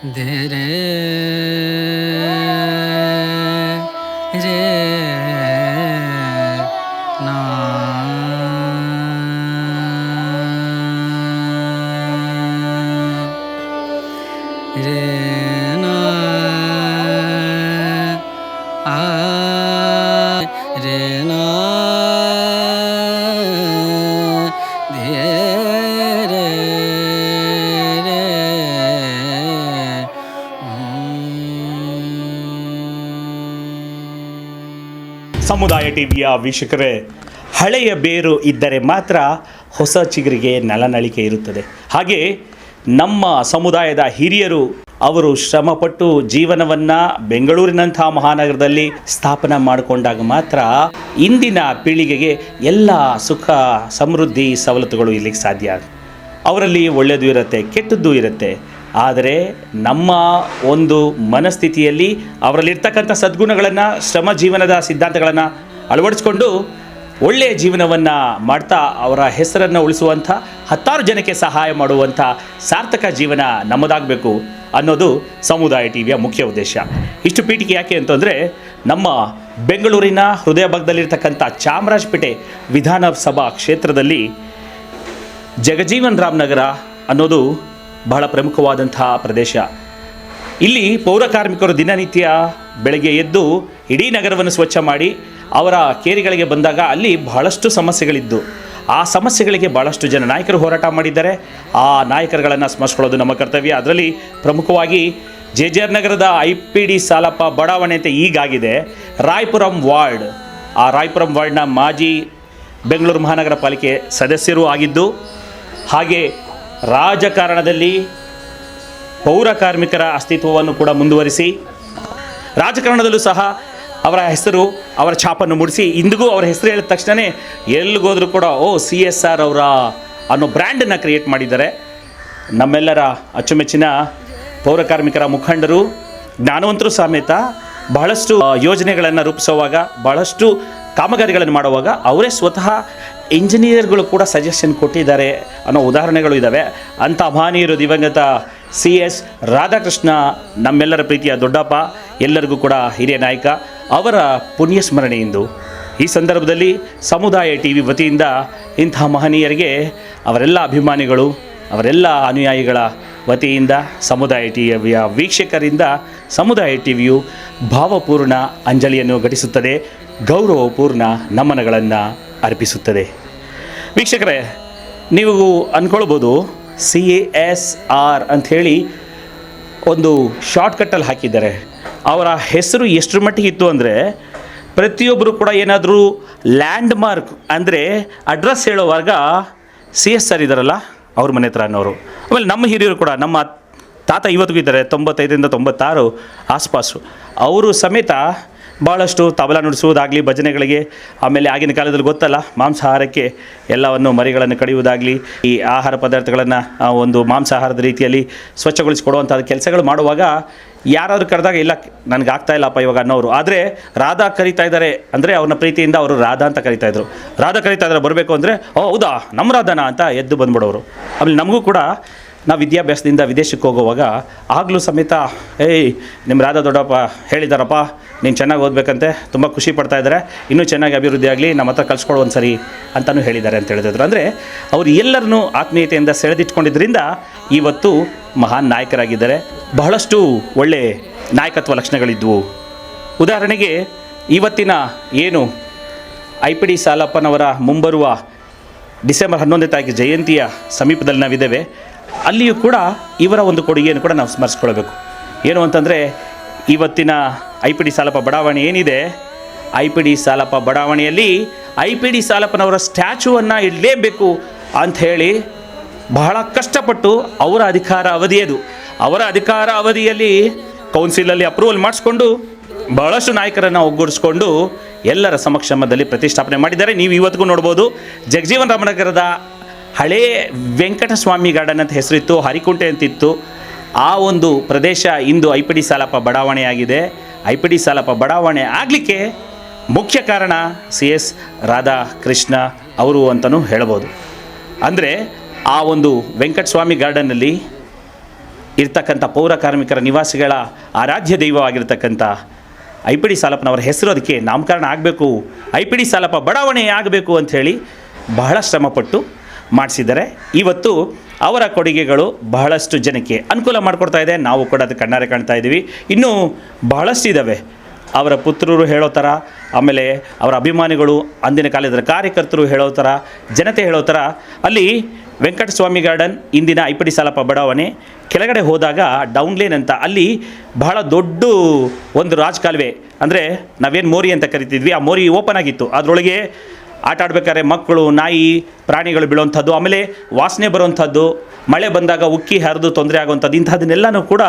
ಧೆ ರೇ ರೇ ನಾ ರೇ ನಾ ಆ ರೇ ನಾ ಧೆ ರೇ ರೇ ಸಮುದಾಯ ಟಿವಿಯ ವೀಕ್ಷಕರೇ, ಹಳೆಯ ಬೇರು ಇದ್ದರೆ ಮಾತ್ರ ಹೊಸ ಚಿಗುರಿಗೆ ನಳನಳಿಕೆ ಇರುತ್ತದೆ. ಹಾಗೆ ನಮ್ಮ ಸಮುದಾಯದ ಹಿರಿಯರು ಅವರು ಶ್ರಮಪಟ್ಟು ಜೀವನವನ್ನು ಬೆಂಗಳೂರಿನಂಥ ಮಹಾನಗರದಲ್ಲಿ ಸ್ಥಾಪನೆ ಮಾಡಿಕೊಂಡಾಗ ಮಾತ್ರ ಇಂದಿನ ಪೀಳಿಗೆಗೆ ಎಲ್ಲ ಸುಖ ಸಮೃದ್ಧಿ ಸವಲತ್ತುಗಳು ಇರಲಿಕ್ಕೆ ಸಾಧ್ಯ. ಅವರಲ್ಲಿ ಒಳ್ಳೆಯದು ಇರುತ್ತೆ, ಕೆಟ್ಟದ್ದು ಇರುತ್ತೆ. ಆದರೆ ನಮ್ಮ ಒಂದು ಮನಸ್ಥಿತಿಯಲ್ಲಿ ಅವರಲ್ಲಿರ್ತಕ್ಕಂಥ ಸದ್ಗುಣಗಳನ್ನು, ಶ್ರಮ ಜೀವನದ ಸಿದ್ಧಾಂತಗಳನ್ನು ಅಳವಡಿಸ್ಕೊಂಡು ಒಳ್ಳೆಯ ಜೀವನವನ್ನು ಮಾಡ್ತಾ ಅವರ ಹೆಸರನ್ನು ಉಳಿಸುವಂಥ, ಹತ್ತಾರು ಜನಕ್ಕೆ ಸಹಾಯ ಮಾಡುವಂಥ ಸಾರ್ಥಕ ಜೀವನ ನಮ್ಮದಾಗಬೇಕು ಅನ್ನೋದು ಸಮುದಾಯ ಟಿವಿಯ ಮುಖ್ಯ ಉದ್ದೇಶ. ಇಷ್ಟು ಪೀಠಿಕೆ ಯಾಕೆ ಅಂತಂದರೆ, ನಮ್ಮ ಬೆಂಗಳೂರಿನ ಹೃದಯ ಭಾಗದಲ್ಲಿರ್ತಕ್ಕಂಥ ಚಾಮರಾಜಪೇಟೆ ವಿಧಾನಸಭಾ ಕ್ಷೇತ್ರದಲ್ಲಿ ಜಗಜೀವನ್ ರಾಮ್ ನಗರ ಅನ್ನೋದು ಬಹಳ ಪ್ರಮುಖವಾದಂಥ ಪ್ರದೇಶ. ಇಲ್ಲಿ ಪೌರ ಕಾರ್ಮಿಕರು ದಿನನಿತ್ಯ ಬೆಳಗ್ಗೆ ಎದ್ದು ಇಡೀ ನಗರವನ್ನು ಸ್ವಚ್ಛ ಮಾಡಿ ಅವರ ಕೇರಿಗಳಿಗೆ ಬಂದಾಗ ಅಲ್ಲಿ ಬಹಳಷ್ಟು ಸಮಸ್ಯೆಗಳಿದ್ದು, ಆ ಸಮಸ್ಯೆಗಳಿಗೆ ಭಾಳಷ್ಟು ಜನ ನಾಯಕರು ಹೋರಾಟ ಮಾಡಿದ್ದಾರೆ. ಆ ನಾಯಕರುಗಳನ್ನು ಸ್ಮರಿಸ್ಕೊಳ್ಳೋದು ನಮ್ಮ ಕರ್ತವ್ಯ. ಅದರಲ್ಲಿ ಪ್ರಮುಖವಾಗಿ JJR ನಗರದ IPD ಸಾಲಪ್ಪ ಬಡಾವಣೆ ಅಂತ ಈಗಾಗಿದೆ ರಾಯಪುರಂ ವಾರ್ಡ್. ಆ ರಾಯಪುರಂ ವಾರ್ಡ್ನ ಮಾಜಿ ಬೆಂಗಳೂರು ಮಹಾನಗರ ಪಾಲಿಕೆ ಸದಸ್ಯರು ಆಗಿದ್ದು, ಹಾಗೆ ರಾಜಕಾರಣದಲ್ಲಿ ಪೌರ ಕಾರ್ಮಿಕರ ಅಸ್ತಿತ್ವವನ್ನು ಕೂಡ ಮುಂದುವರಿಸಿ ರಾಜಕಾರಣದಲ್ಲೂ ಸಹ ಅವರ ಹೆಸರು, ಅವರ ಛಾಪನ್ನು ಮೂಡಿಸಿ ಇಂದಿಗೂ ಅವರ ಹೆಸರು ಹೇಳಿದ ತಕ್ಷಣ ಎಲ್ಲಿಗೋದ್ರೂ ಕೂಡ CSR ಅವರ ಅನ್ನೋ ಬ್ರ್ಯಾಂಡನ್ನು ಕ್ರಿಯೇಟ್ ಮಾಡಿದ್ದಾರೆ. ನಮ್ಮೆಲ್ಲರ ಅಚ್ಚುಮೆಚ್ಚಿನ ಪೌರ ಕಾರ್ಮಿಕರ ಮುಖಂಡರು, ಜ್ಞಾನವಂತರು ಸಮೇತ ಬಹಳಷ್ಟು ಯೋಜನೆಗಳನ್ನು ರೂಪಿಸುವಾಗ, ಬಹಳಷ್ಟು ಕಾಮಗಾರಿಗಳನ್ನು ಮಾಡುವಾಗ ಅವರೇ ಸ್ವತಃ ಇಂಜಿನಿಯರ್ಗಳು ಕೂಡ ಸಜೆಷನ್ ಕೊಟ್ಟಿದ್ದಾರೆ ಅನ್ನೋ ಉದಾಹರಣೆಗಳು ಇದ್ದಾವೆ. ಅಂಥ ಮಹನೀಯರು ದಿವಂಗತ CS ರಾಧಾಕೃಷ್ಣ ನಮ್ಮೆಲ್ಲರ ಪ್ರೀತಿಯ ದೊಡ್ಡಪ್ಪ, ಎಲ್ಲರಿಗೂ ಕೂಡ ಹಿರಿಯ ನಾಯಕ, ಅವರ ಪುಣ್ಯ ಸ್ಮರಣೆಯಿಂದ ಈ ಸಂದರ್ಭದಲ್ಲಿ ಸಮುದಾಯ TV ವತಿಯಿಂದ ಇಂಥ ಮಹನೀಯರಿಗೆ ಅವರೆಲ್ಲ ಅಭಿಮಾನಿಗಳು, ಅವರೆಲ್ಲ ಅನುಯಾಯಿಗಳ ವತಿಯಿಂದ ಸಮುದಾಯ ಟಿವಿಯ ವೀಕ್ಷಕರಿಂದ ಸಮುದಾಯ ಟಿವಿಯು ಭಾವಪೂರ್ಣ ಅಂಜಲಿಯನ್ನು ಘಟಿಸುತ್ತದೆ, ಗೌರವಪೂರ್ಣ ನಮನಗಳನ್ನು ಅರ್ಪಿಸುತ್ತದೆ. ವೀಕ್ಷಕರೇ, ನೀವು ಅಂದ್ಕೊಳ್ಬೋದು CSR ಅಂಥೇಳಿ ಒಂದು ಶಾರ್ಟ್ಕಟ್ಟಲ್ಲಿ ಹಾಕಿದ್ದಾರೆ. ಅವರ ಹೆಸರು ಎಷ್ಟರ ಮಟ್ಟಿಗೆ ಇತ್ತು ಅಂದರೆ, ಪ್ರತಿಯೊಬ್ಬರು ಕೂಡ ಏನಾದರೂ ಲ್ಯಾಂಡ್ ಮಾರ್ಕ್ ಅಂದರೆ ಅಡ್ರೆಸ್ ಹೇಳೋವಾಗ CSR ಇದ್ದಾರಲ್ಲ ಅವ್ರ ಮನೆ ಹತ್ರ ಅನ್ನೋರು. ಆಮೇಲೆ ನಮ್ಮ ಹಿರಿಯರು ಕೂಡ, ನಮ್ಮ ತಾತ ಇವತ್ತಿಗೂ ಇದ್ದಾರೆ, 95ರಿಂದ 96 ಆಸ್ಪಾಸು. ಅವರು ಸಮೇತ ಭಾಳಷ್ಟು ತಬಲ ನುಡಿಸುವುದಾಗಲಿ, ಭಜನೆಗಳಿಗೆ, ಆಮೇಲೆ ಆಗಿನ ಕಾಲದಲ್ಲಿ ಗೊತ್ತಲ್ಲ ಮಾಂಸಾಹಾರಕ್ಕೆ ಎಲ್ಲವನ್ನು ಮರಿಗಳನ್ನು ಕಡಿಯುವುದಾಗಲಿ, ಈ ಆಹಾರ ಪದಾರ್ಥಗಳನ್ನು ಒಂದು ಮಾಂಸಾಹಾರದ ರೀತಿಯಲ್ಲಿ ಸ್ವಚ್ಛಗೊಳಿಸಿಕೊಡುವಂಥ ಕೆಲಸಗಳು ಮಾಡುವಾಗ ಯಾರಾದರೂ ಕರೆದಾಗ ಇಲ್ಲ ನನಗೆ ಆಗ್ತಾ ಇಲ್ಲಪ್ಪ ಇವಾಗ ಅನ್ನೋರು. ಆದರೆ ರಾಧಾ ಕರೀತಾ ಇದ್ದಾರೆ ಅಂದರೆ ಅವ್ರನ್ನ ಪ್ರೀತಿಯಿಂದ ಅವರು ರಾಧಾ ಅಂತ ಕರೀತಾಯಿದ್ರು. ರಾಧಾ ಕರೀತಾ ಇದ್ದಾರೆ ಬರಬೇಕು ಅಂದರೆ ಹೌದಾ ನಮ್ಮ ರಾಧಾನಾ ಅಂತ ಎದ್ದು ಬಂದ್ಬಿಡೋರು. ಆಮೇಲೆ ನಮಗೂ ಕೂಡ ನಾವು ವಿದ್ಯಾಭ್ಯಾಸದಿಂದ ವಿದೇಶಕ್ಕೆ ಹೋಗುವಾಗ ಆಗಲೂ ಸಮೇತ ನಿಮ್ಮ ರಾಧಾ ದೊಡ್ಡಪ್ಪ ಹೇಳಿದಾರಪ್ಪ ನೀನು ಚೆನ್ನಾಗಿ ಓದಬೇಕಂತೆ, ತುಂಬ ಖುಷಿ ಪಡ್ತಾ ಇದ್ದಾರೆ, ಇನ್ನೂ ಚೆನ್ನಾಗಿ ಅಭಿವೃದ್ಧಿ ಆಗಲಿ, ನಮ್ಮ ಹತ್ರ ಕಳಿಸ್ಕೊಡು ಒಂದು ಸರಿ ಅಂತಲೂ ಹೇಳಿದ್ದಾರೆ ಅಂತ ಹೇಳಿದ್ರು. ಅಂದರೆ ಅವರು ಎಲ್ಲರನ್ನೂ ಆತ್ಮೀಯತೆಯಿಂದ ಸೆಳೆದಿಟ್ಕೊಂಡಿದ್ದರಿಂದ ಇವತ್ತು ಮಹಾನ್ ನಾಯಕರಾಗಿದ್ದಾರೆ. ಬಹಳಷ್ಟು ಒಳ್ಳೆ ನಾಯಕತ್ವ ಲಕ್ಷಣಗಳಿದ್ವು. ಉದಾಹರಣೆಗೆ ಇವತ್ತಿನ ಏನು IPD ಸಾಲಪ್ಪನವರ ಮುಂಬರುವ ಡಿಸೆಂಬರ್ 11ನೇ ತಾರೀಕು ಜಯಂತಿಯ ಸಮೀಪದಲ್ಲಿ ನಾವಿದ್ದೇವೆ. ಅಲ್ಲಿಯೂ ಕೂಡ ಇವರ ಒಂದು ಕೊಡುಗೆಯನ್ನು ಕೂಡ ನಾವು ಸ್ಮರಿಸ್ಕೊಳ್ಬೇಕು. ಏನು ಅಂತಂದರೆ, ಇವತ್ತಿನ IPD ಸಾಲಪ್ಪ ಬಡಾವಣೆ ಏನಿದೆ, IPD ಸಾಲಪ್ಪ ಬಡಾವಣೆಯಲ್ಲಿ IPD ಸಾಲಪ್ಪನವರ ಸ್ಟ್ಯಾಚ್ಯೂವನ್ನು ಇಡಲೇಬೇಕು ಅಂಥೇಳಿ ಬಹಳ ಕಷ್ಟಪಟ್ಟು ಅವರ ಅಧಿಕಾರ ಅವಧಿಯದು, ಅವರ ಅಧಿಕಾರ ಅವಧಿಯಲ್ಲಿ ಕೌನ್ಸಿಲಲ್ಲಿ ಅಪ್ರೂವಲ್ ಮಾಡಿಸ್ಕೊಂಡು ಬಹಳಷ್ಟು ನಾಯಕರನ್ನು ಒಗ್ಗೂಡಿಸ್ಕೊಂಡು ಎಲ್ಲರ ಸಮಕ್ಷಮದಲ್ಲಿ ಪ್ರತಿಷ್ಠಾಪನೆ ಮಾಡಿದ್ದಾರೆ. ನೀವು ಇವತ್ತಿಗೂ ನೋಡ್ಬೋದು, ಜಗಜೀವನ್ ರಾಮನಗರದ ಹಳೇ ವೆಂಕಟಸ್ವಾಮಿ ಗಾರ್ಡನ್ ಅಂತ ಹೆಸರಿತ್ತು, ಹರಿಕುಂಟೆ ಅಂತಿತ್ತು. ಆ ಒಂದು ಪ್ರದೇಶ ಇಂದು IPD ಸಾಲಪ್ಪ ಬಡಾವಣೆಯಾಗಿದೆ. IPD ಸಾಲಪ್ಪ ಬಡಾವಣೆ ಆಗಲಿಕ್ಕೆ ಮುಖ್ಯ ಕಾರಣ CS ರಾಧಾಕೃಷ್ಣ ಅವರು ಅಂತಲೂ ಹೇಳ್ಬೋದು. ಅಂದರೆ ಆ ಒಂದು ವೆಂಕಟಸ್ವಾಮಿ ಗಾರ್ಡನ್ನಲ್ಲಿ ಇರ್ತಕ್ಕಂಥ ಪೌರ ಕಾರ್ಮಿಕರ ನಿವಾಸಿಗಳ ಆರಾಧ್ಯ ದೈವವಾಗಿರ್ತಕ್ಕಂಥ ಐಪಿಡಿ ಸಾಲಪ್ಪನವರ ಹೆಸರು ಅದಕ್ಕೆ ನಾಮಕರಣ ಆಗಬೇಕು, ಐಪಿಡಿ ಸಾಲಪ್ಪ ಬಡಾವಣೆ ಆಗಬೇಕು ಅಂಥೇಳಿ ಬಹಳ ಶ್ರಮಪಟ್ಟು ಮಾಡಿಸಿದ್ದಾರೆ. ಇವತ್ತು ಅವರ ಕೊಡುಗೆಗಳು ಬಹಳಷ್ಟು ಜನಕ್ಕೆ ಅನುಕೂಲ ಮಾಡಿಕೊಡ್ತಾ ಇದೆ. ನಾವು ಕೂಡ ಅದು ಕಣ್ಣಾರೆ ಕಾಣ್ತಾ ಇದ್ದೀವಿ. ಇನ್ನೂ ಬಹಳಷ್ಟು ಇದ್ದಾವೆ. ಅವರ ಪುತ್ರರು ಹೇಳೋ ಥರ, ಆಮೇಲೆ ಅವರ ಅಭಿಮಾನಿಗಳು, ಅಂದಿನ ಕಾಲದ ಕಾರ್ಯಕರ್ತರು ಹೇಳೋ ಥರ, ಜನತೆ ಹೇಳೋ ಥರ ಅಲ್ಲಿ ವೆಂಕಟಸ್ವಾಮಿ ಗಾರ್ಡನ್, ಇಂದಿನ ಐಪಿಡಿ ಸಾಲಪ್ಪ ಬಡಾವಣೆ ಕೆಳಗಡೆ ಹೋದಾಗ ಡೌನ್ ಲೇನ್ ಅಂತ ಅಲ್ಲಿ ಬಹಳ ದೊಡ್ಡ ಒಂದು ರಾಜಕಾಲುವೆ, ಅಂದರೆ ನಾವೇನು ಮೋರಿ ಅಂತ ಕರಿತಿದ್ವಿ, ಆ ಮೋರಿ ಓಪನ್ ಆಗಿತ್ತು. ಅದರೊಳಗೆ ಆಟ ಆಡ್ಬೇಕಾದ್ರೆ ಮಕ್ಕಳು, ನಾಯಿ, ಪ್ರಾಣಿಗಳು ಬೀಳುವಂಥದ್ದು, ಆಮೇಲೆ ವಾಸನೆ ಬರುವಂಥದ್ದು, ಮಳೆ ಬಂದಾಗ ಉಕ್ಕಿ ಹರಿದು ತೊಂದರೆ ಆಗುವಂಥದ್ದು, ಇಂಥದ್ದನ್ನೆಲ್ಲನೂ ಕೂಡ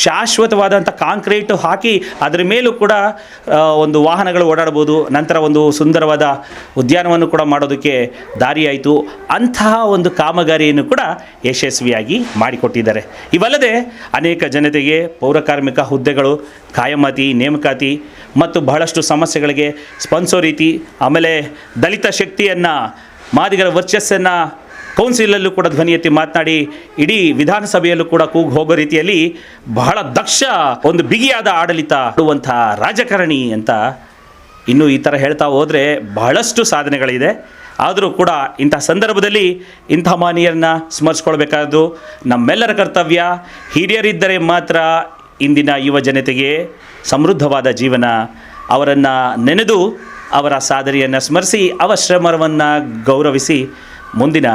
ಶಾಶ್ವತವಾದಂಥ ಕಾಂಕ್ರೀಟ್ ಹಾಕಿ ಅದರ ಮೇಲೂ ಕೂಡ ಒಂದು ವಾಹನಗಳು ಓಡಾಡ್ಬೋದು. ನಂತರ ಒಂದು ಸುಂದರವಾದ ಉದ್ಯಾನವನ್ನು ಕೂಡ ಮಾಡೋದಕ್ಕೆ ದಾರಿಯಾಯಿತು. ಅಂತಹ ಒಂದು ಕಾಮಗಾರಿಯನ್ನು ಕೂಡ ಯಶಸ್ವಿಯಾಗಿ ಮಾಡಿಕೊಟ್ಟಿದ್ದಾರೆ. ಇವಲ್ಲದೆ ಅನೇಕ ಜನತೆಗೆ ಪೌರಕಾರ್ಮಿಕ ಹುದ್ದೆಗಳು, ಕಾಯಮಾತಿ, ನೇಮಕಾತಿ ಮತ್ತು ಬಹಳಷ್ಟು ಸಮಸ್ಯೆಗಳಿಗೆ ಸ್ಪಂದಿಸೋ ರೀತಿ, ಆಮೇಲೆ ದಲಿತ ಶಕ್ತಿಯನ್ನು, ಮಾದಿಗರ ವರ್ಚಸ್ಸನ್ನು ಕೌನ್ಸಿಲಲ್ಲೂ ಕೂಡ ಧ್ವನಿ ಎತ್ತಿ ಮಾತನಾಡಿ ಇಡೀ ವಿಧಾನಸಭೆಯಲ್ಲೂ ಕೂಡ ಕೂಗು ಹೋಗೋ ರೀತಿಯಲ್ಲಿ ಬಹಳ ದಕ್ಷ ಒಂದು ಬಿಗಿಯಾದ ಆಡಳಿತ ಕೊಡುವಂಥ ರಾಜಕಾರಣಿ ಅಂತ ಇನ್ನೂ ಈ ಥರ ಹೇಳ್ತಾ ಹೋದರೆ ಬಹಳಷ್ಟು ಸಾಧನೆಗಳಿದೆ. ಆದರೂ ಕೂಡ ಇಂಥ ಸಂದರ್ಭದಲ್ಲಿ ಇಂಥ ಮಹನೀಯರನ್ನ ಸ್ಮರಿಸ್ಕೊಳ್ಬೇಕಾದ್ದು ನಮ್ಮೆಲ್ಲರ ಕರ್ತವ್ಯ. ಹಿರಿಯರಿದ್ದರೆ ಮಾತ್ರ ಇಂದಿನ ಯುವ ಜನತೆಗೆ ಸಮೃದ್ಧವಾದ ಜೀವನ. ಅವರನ್ನು ನೆನೆದು ಅವರ ಸಾಧನೆಯನ್ನು ಸ್ಮರಿಸಿ ಅವರ ಶ್ರಮವನ್ನು ಗೌರವಿಸಿ ಮುಂದಿನ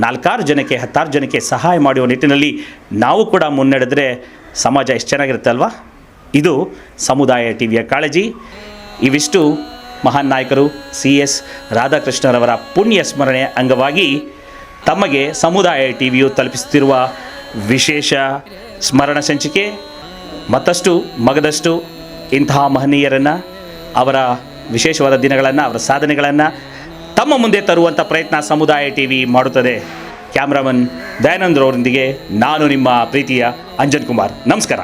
4-6 ಜನಕ್ಕೆ 10 ಜನಕ್ಕೆ ಸಹಾಯ ಮಾಡುವ ನಿಟ್ಟಿನಲ್ಲಿ ನಾವು ಕೂಡ ಮುನ್ನಡೆದರೆ ಸಮಾಜ ಎಷ್ಟು ಚೆನ್ನಾಗಿರುತ್ತೆ ಅಲ್ವಾ? ಇದು ಸಮುದಾಯ ಟಿವಿಯ ಕಾಳಜಿ. ಇವಿಷ್ಟು ಮಹಾನ್ ನಾಯಕರು CS ರಾಧಾಕೃಷ್ಣರವರ ಪುಣ್ಯ ಸ್ಮರಣೆ ಅಂಗವಾಗಿ ತಮಗೆ ಸಮುದಾಯ ಟಿವಿಯು ತಲುಪಿಸುತ್ತಿರುವ ವಿಶೇಷ ಸ್ಮರಣ ಸಂಚಿಕೆ. ಮತ್ತಷ್ಟು ಮಗದಷ್ಟು ಇಂತಹ ಮಹನೀಯರನ್ನು, ಅವರ ವಿಶೇಷವಾದ ದಿನಗಳನ್ನು, ಅವರ ಸಾಧನೆಗಳನ್ನು ತಮ್ಮ ಮುಂದೆ ತರುವಂಥ ಪ್ರಯತ್ನ ಸಮುದಾಯ ಟಿವಿ ಮಾಡುತ್ತದೆ. ಕ್ಯಾಮ್ರಾಮನ್ ದಯಾನಂದ್ರವರೊಂದಿಗೆ ನಾನು ನಿಮ್ಮ ಪ್ರೀತಿಯ ಅಂಜನ್ ಕುಮಾರ್. ನಮಸ್ಕಾರ.